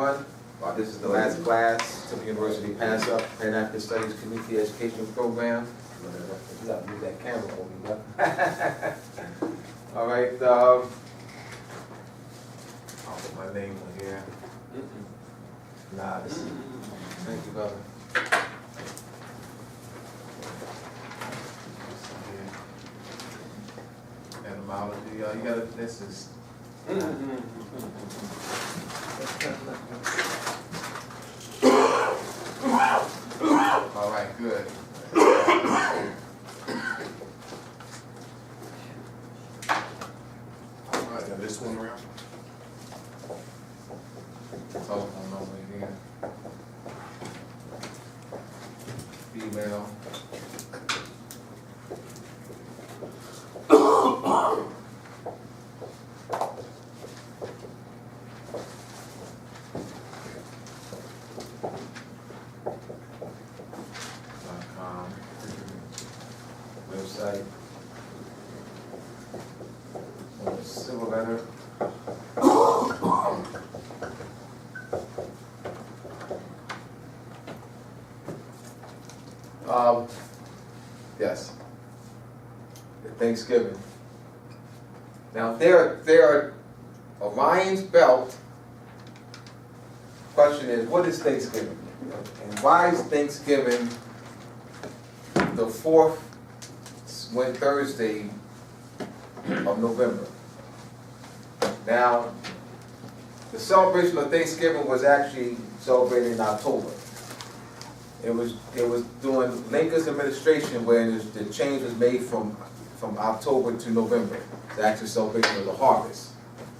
everyone. This is the last class, Temple University Pass Up Pan-African Studies Community Education Program. You got to move that camera for me, huh? All right. I'll put my name on here. Nah, this is. Thank you, brother. Etymology, you gotta. This is. All right, good. All right, now this one around. Telephone number again. Email. .com. Website. Civil letter. Yes. Thanksgiving. Now there are Orion's belt. Question is, what is Thanksgiving? And why is Thanksgiving the fourth Thursday of November? Now, the celebration of Thanksgiving was actually celebrated in October. It was during Lincoln's administration when the change was made from October to November, the actual celebration of the harvest.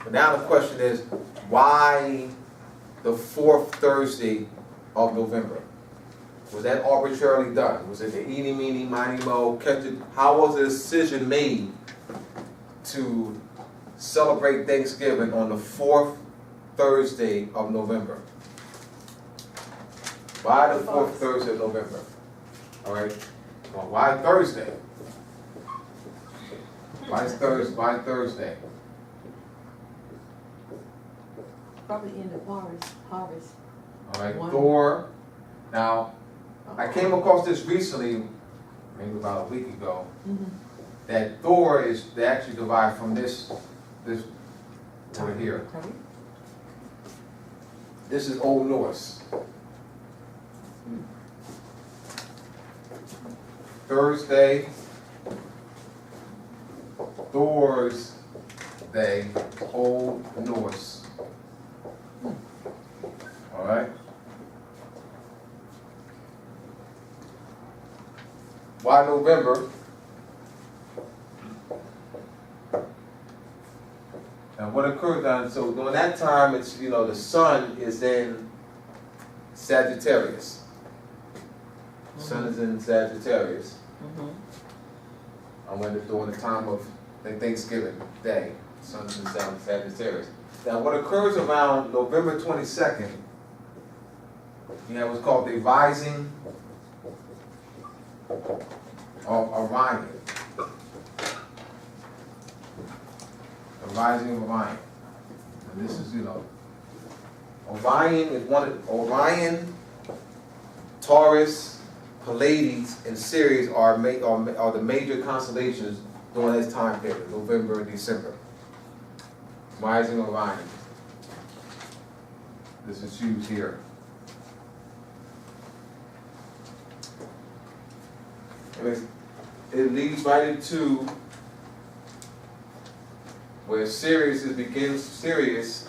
But now the question is, why the fourth Thursday of November? Was that arbitrarily done? Was it the eeny, meeny, miny, mo, catch it? How was the decision made to celebrate Thanksgiving on the fourth Thursday of November? Why the fourth Thursday of November? All right. Well, why Thursday? Why Thursday? Why Thursday? Probably in the harvest. All right. Thor. Now, I came across this recently, maybe about a week ago. That Thor is they actually derived from this over here. This is Old Norse. Thursday, Thor's Day, Old Norse. All right. Why November? Now what occurred on, so during that time, it's, the sun is in Sagittarius. The sun is in Sagittarius. During the time of the Thanksgiving Day, the sun is in Sagittarius. Now what occurs around November 22nd, you have what's called the rising of Orion. The rising of Orion. And this is, Orion is Orion, Taurus, Pleiades, and Sirius are the major constellations during this time period, November and December. Rising of Orion. This is used here. It leads right into where Sirius begins. Sirius,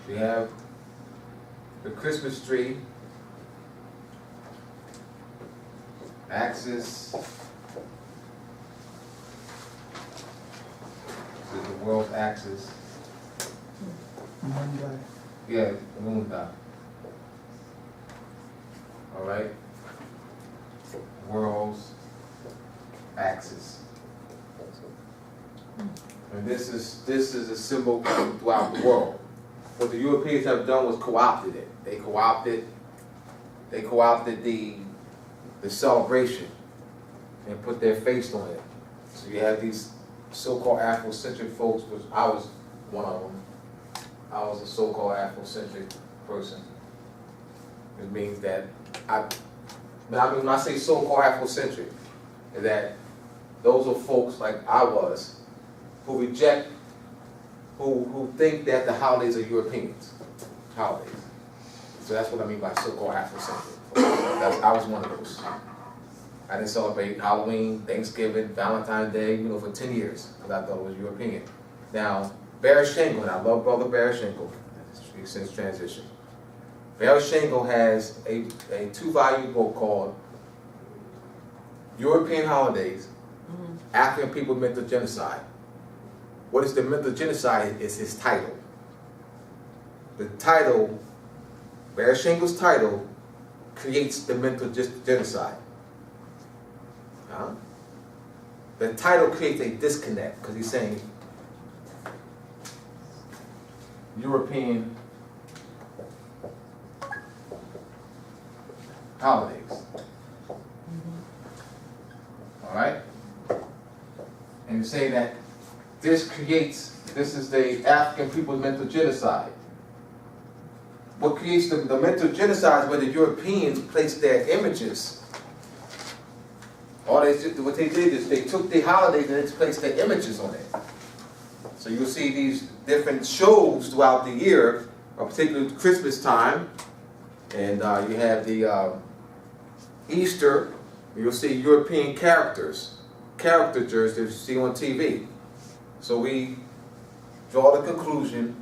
we have the Christmas tree, axis, this is the world's axis. Yeah, the moon dot. All right, world's axis, and this is a symbol throughout the world. What the Europeans have done was co-opted it. They co-opted the celebration and put their face on it. So you have these so-called Afrocentric folks, which I was one of them, I was a so-called Afrocentric person. It means that when I say so-called Afrocentric, is that those are folks like I was who reject, who think that the holidays are Europeans holidays. So that's what I mean by so-called Afrocentric. I was one of those. I didn't celebrate Halloween, Thanksgiving, Valentine's Day, for 10 years because I thought it was European. Now, Barry Shingle, and I love Brother Barry Shingle, since transition. Barry Shingle has a 2-volume book called European Holidays, African People Mental Genocide. What is the mental genocide is his title. The title, Barry Shingle's title, creates the mental genocide. The title creates a disconnect because he's saying European holidays. All right? And you say that this is the African people's mental genocide. What creates the mental genocide is where the Europeans placed their images. What they did is they took the holidays and they placed their images on it. So you'll see these different shows throughout the year, particularly Christmas time, and you have the Easter. You'll see European caricatures that you see on TV. So we draw the conclusion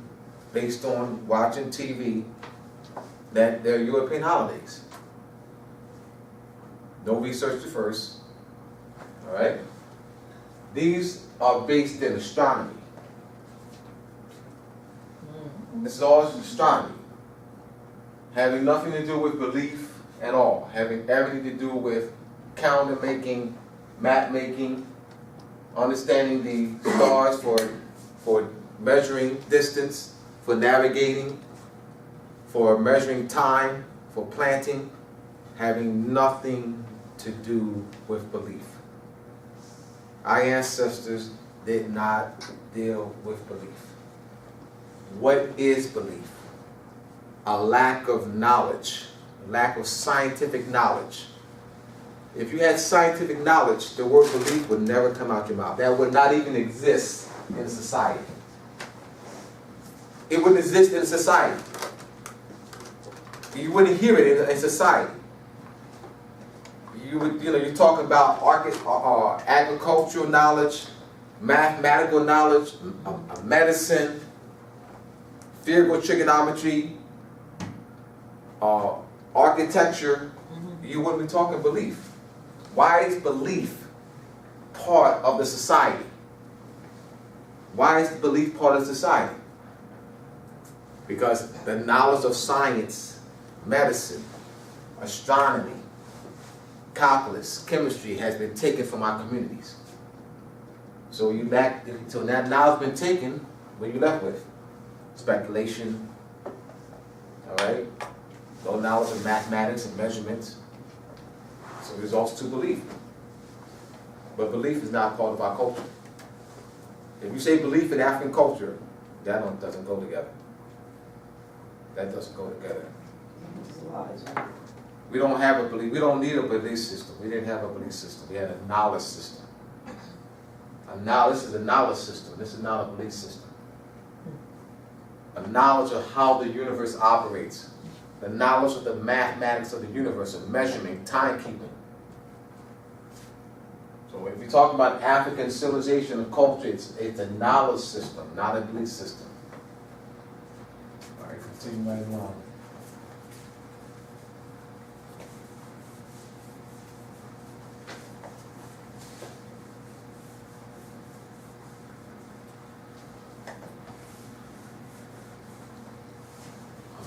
based on watching TV that they're European holidays. No research at first. All right? These are based in astronomy. This is all astronomy. Having nothing to do with belief at all. Having everything to do with calendar making, map making, understanding the stars for measuring distance, for navigating, for measuring time, for planting, having nothing to do with belief. Our ancestors did not deal with belief. What is belief? A lack of knowledge, a lack of scientific knowledge. If you had scientific knowledge, the word belief would never come out your mouth. That would not even exist in society. It wouldn't exist in society. You wouldn't hear it in society. You're talking about agricultural knowledge, mathematical knowledge, medicine, theoretical trigonometry, architecture. You wouldn't be talking belief. Why is belief part of the society? Why is belief part of society? Because the knowledge of science, medicine, astronomy, calculus, chemistry has been taken from our communities. So that knowledge has been taken, what are you left with? Speculation, all right? No knowledge of mathematics and measurements. So it results to belief. But belief is not part of our culture. If you say belief in African culture, that doesn't go together. That doesn't go together. We don't have a belief. We don't need a belief system. We didn't have a belief system. We had a knowledge system. This is a knowledge system. This is not a belief system. A knowledge of how the universe operates. The knowledge of the mathematics of the universe, of measurement, timekeeping. So if you talk about African civilization and culture, it's a knowledge system, not a belief system. All right, continue right along.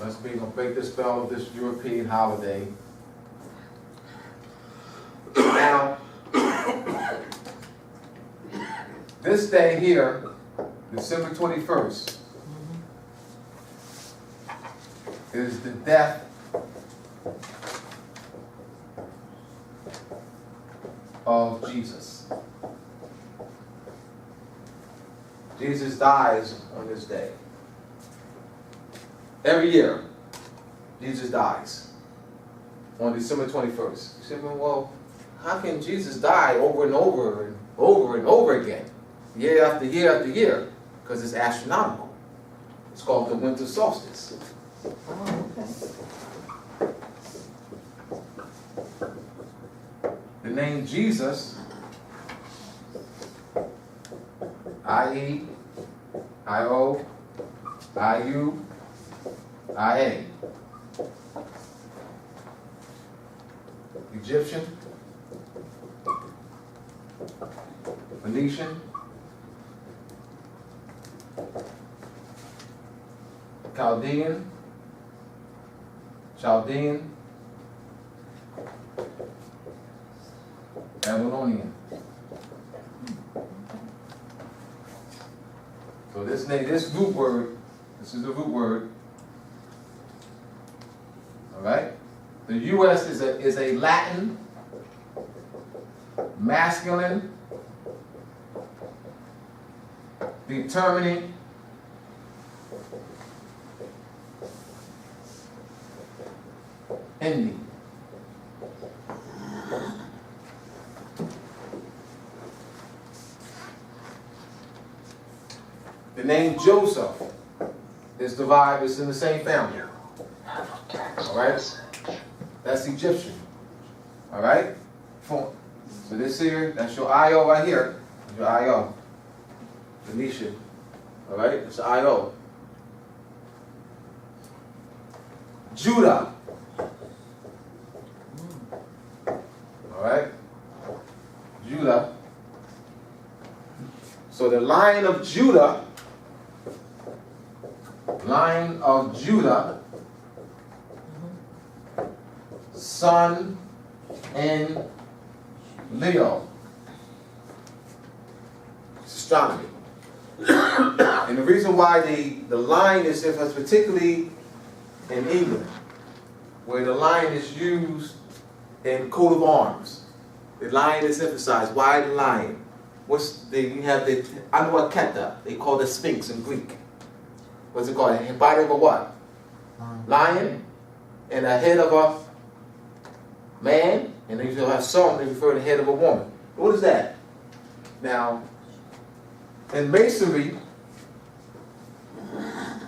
Let's break the spell of this European holiday. Now, this day here, December 21st, is the death of Jesus. Jesus dies on this day. every year, Jesus dies on December 21st. You say, well, how can Jesus die over and over and over and over again, year after year after year? Because it's astronomical. It's called the winter solstice. Oh, okay. The name Jesus, I-E, I-O, I-U, I-A. Egyptian, Phoenician, Chaldean, Babylonian. So this name, this root word, this is the root word. All right. The U.S. is a Latin, masculine, determining, ending. The name Joseph is derived, it's in the same family. All right? That's Egyptian. All right? So this here, that's your I-O right here. That's your I-O. Phoenician. All right? It's the I-O. Judah. All right? Judah. So the line of Judah, Sun in Leo. It's astronomy. And the reason why the line is different, particularly in England, where the line is used in coat of arms. The lion is emphasized. Why the lion? You have the Anuaketa, they call the Sphinx in Greek. What's it called? A body of a what? Lion, and a head of a man, and they have some, they refer to the head of a woman. What is that? Now, in masonry,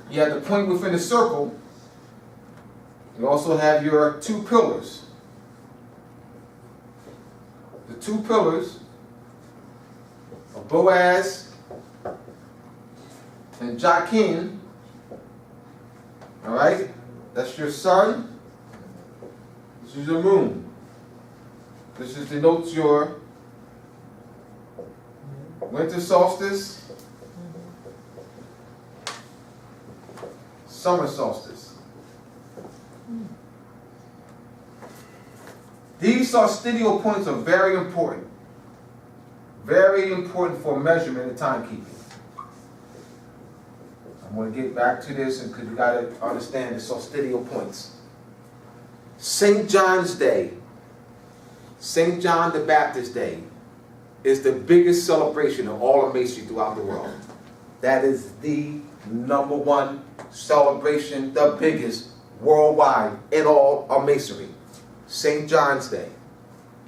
you have the point within the circle. You also have your two pillars. The two pillars of Boaz and Jachin. All right? That's your sun. This is your moon. This is denotes your winter solstice, summer solstice. These solstitial points are very important. Very important for measurement and timekeeping. I'm going to get back to this because you got to understand the solstitial points. St. John's Day, St. John the Baptist Day, is the biggest celebration of all of Masonry throughout the world. That is the #1 celebration, the biggest worldwide in all of Masonry. St. John's Day,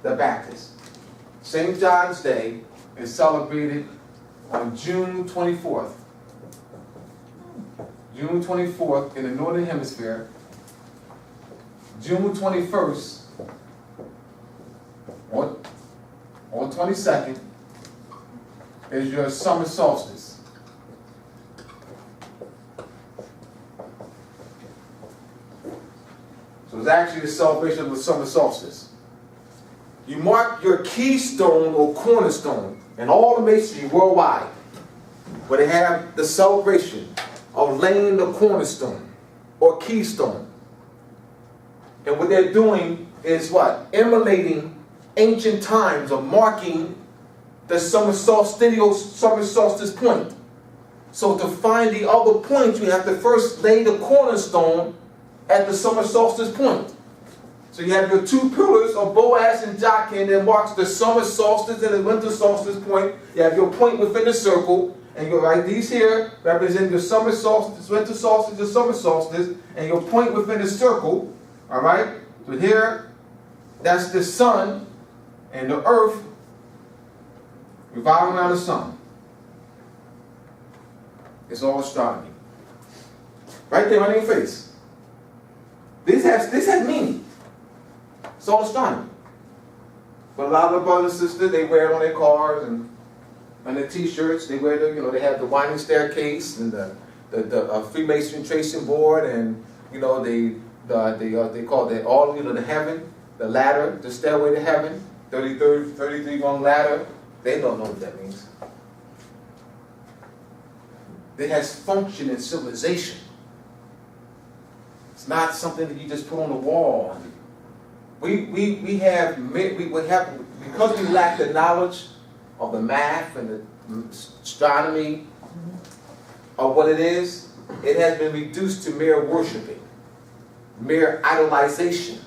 the Baptist. St. John's Day is celebrated on June 24th. June 24th in the Northern Hemisphere. June 21st on 22nd is your summer solstice. So it's actually the celebration of the summer solstice. You mark your keystone or cornerstone in all the masonry worldwide, where they have the celebration of laying the cornerstone or keystone. And what they're doing is what? Emulating ancient times of marking the summer solstice point. So to find the other points, you have to first lay the cornerstone at the summer solstice point. So you have your two pillars of Boaz and Jachin that marks the summer solstice and the winter solstice point. You have your point within the circle, and you write these here represent your summer solstice, winter solstice, your summer solstice, and your point within the circle. All right. So here, that's the sun and the earth revolving around the sun. It's all astronomy. Right there on your face. This has meaning. It's all astronomy. But a lot of the brothers and sisters, they wear it on their cars and on their t-shirts. They wear the, they have the winding staircase and the Freemason tracing board, and they call it all the heaven, the ladder, the stairway to heaven, 33 rung ladder. They don't know what that means. It has function in civilization. It's not something that you just put on the wall. We have because we lack the knowledge of the math and the astronomy of what it is. It has been reduced to mere worshiping, mere idolization.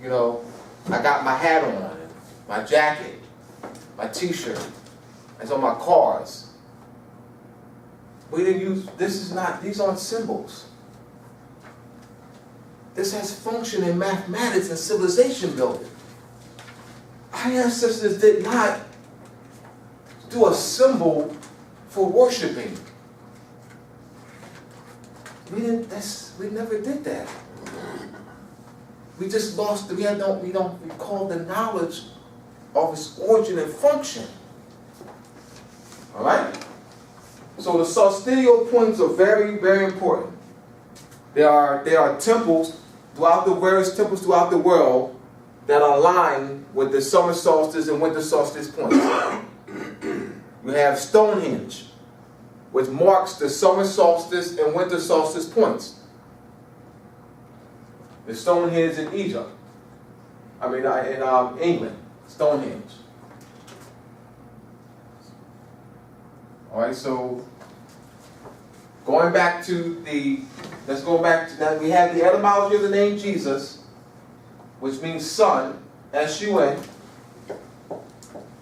I got my hat on, my jacket, my t-shirt, it's on my cars. We didn't use, these aren't symbols. This has function in mathematics and civilization building. Our ancestors did not do a symbol for worshiping. We never did that. We just lost, we don't recall the knowledge of its origin and function. All right? So the solstitial points are very, very important. There are temples various temples throughout the world that align with the summer solstice and winter solstice points. You have Stonehenge, which marks the summer solstice and winter solstice points. The Stonehenge in Egypt. In England, Stonehenge. All right, so let's go back to that. We have the etymology of the name Jesus, which means son, S-U-N.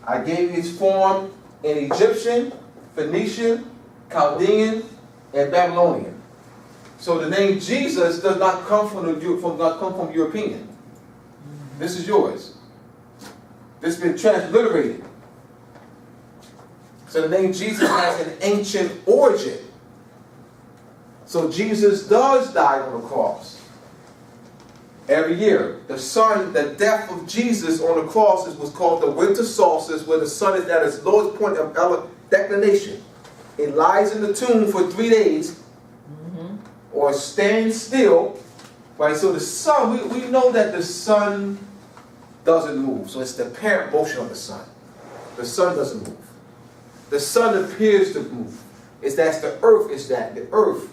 I gave you its form in Egyptian, Phoenician, Chaldean, and Babylonian. So the name Jesus does not come from European. This is yours. This has been transliterated. So the name Jesus has an ancient origin. So Jesus does die on the cross every year. The death of Jesus on the cross was called the winter solstice, where the sun is at its lowest point of declination. It lies in the tomb for 3 days, or stands still. Right? So the sun, we know that the sun doesn't move. So it's the apparent motion of the sun. The sun doesn't move. The sun appears to move. The earth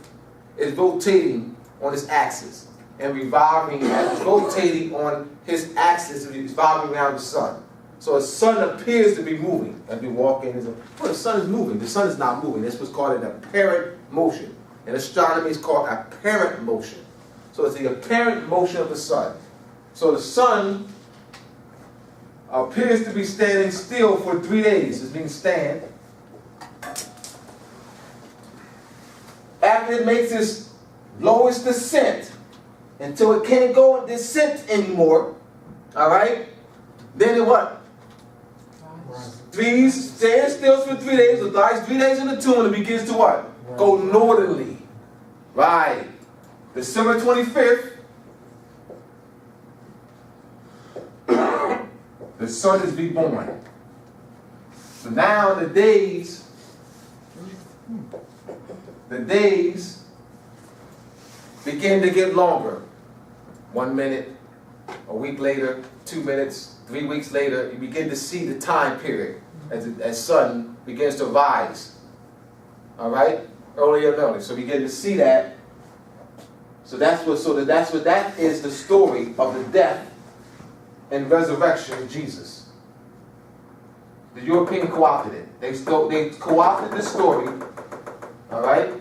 is rotating on its axis and revolving, as it's rotating on his axis, and revolving around the sun. So the sun appears to be moving as we walk in. The sun is moving. The sun is not moving. This was called an apparent motion. In astronomy, it's called apparent motion. So it's the apparent motion of the sun. So the sun appears to be standing still for 3 days. It means stand. After it makes its lowest descent, until it can't go in descent anymore, all right? Then it what? Stands still for 3 days, it lies 3 days in the tomb, and it begins to what? Go northerly. Right. December 25th, the sun is reborn. So now the days begin to get longer. 1 minute, a week later, 2 minutes, 3 weeks later, you begin to see the time period as sun begins to rise. All right, earlier and earlier. So we begin to see that. That is the story of the death and resurrection of Jesus. The European co-opted it. They co-opted this story. All right.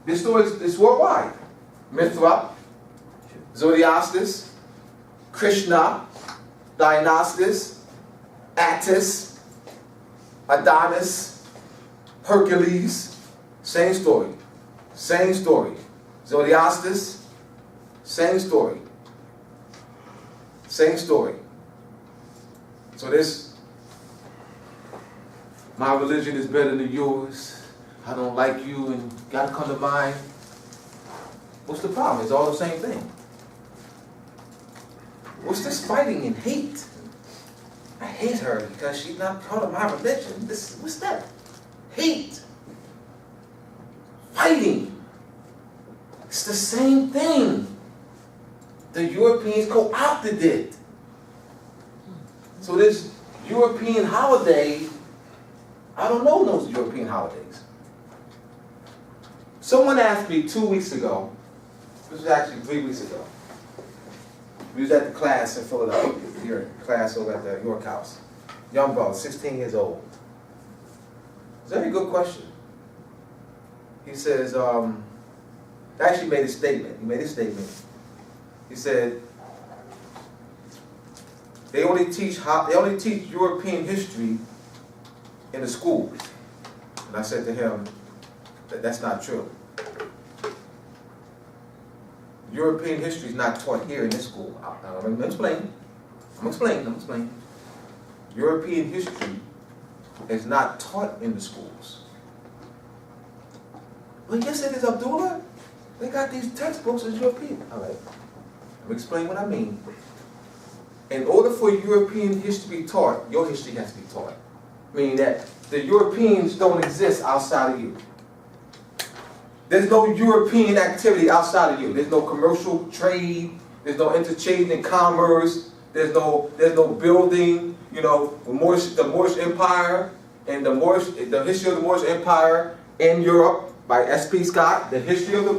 This story is worldwide. Mithra, Zoroaster, Krishna, Dionysus, Attis, Adonis, Hercules, same story. Same story. Zoroaster, same story. Same story. So this, my religion is better than yours. I don't like you and gotta come to mine. What's the problem? It's all the same thing. What's this fighting and hate? I hate her because she's not part of my religion. What's that? Hate. Fighting. It's the same thing. The Europeans co-opted it. So this European holiday, I don't know those European holidays. Someone asked me 2 weeks ago, this was actually 3 weeks ago. We was at the class in Philadelphia, here, class over at the York House. Young brother, 16 years old. It's a very good question. He says, actually made a statement. He made a statement. He said, they only teach European history in the schools. And I said to him, that's not true. European history is not taught here in this school. I'm going to explain. I'm explaining. European history is not taught in the schools. Well, yes it is, Abdullah. They got these textbooks as European. All right. I'm explaining what I mean. In order for European history to be taught, your history has to be taught. Meaning that the Europeans don't exist outside of you. There's no European activity outside of you. There's no commercial trade. There's no interchange in commerce. There's no building. You know, the Moorish Empire and the history of the Moorish Empire in Europe by S.P. Scott. The history of the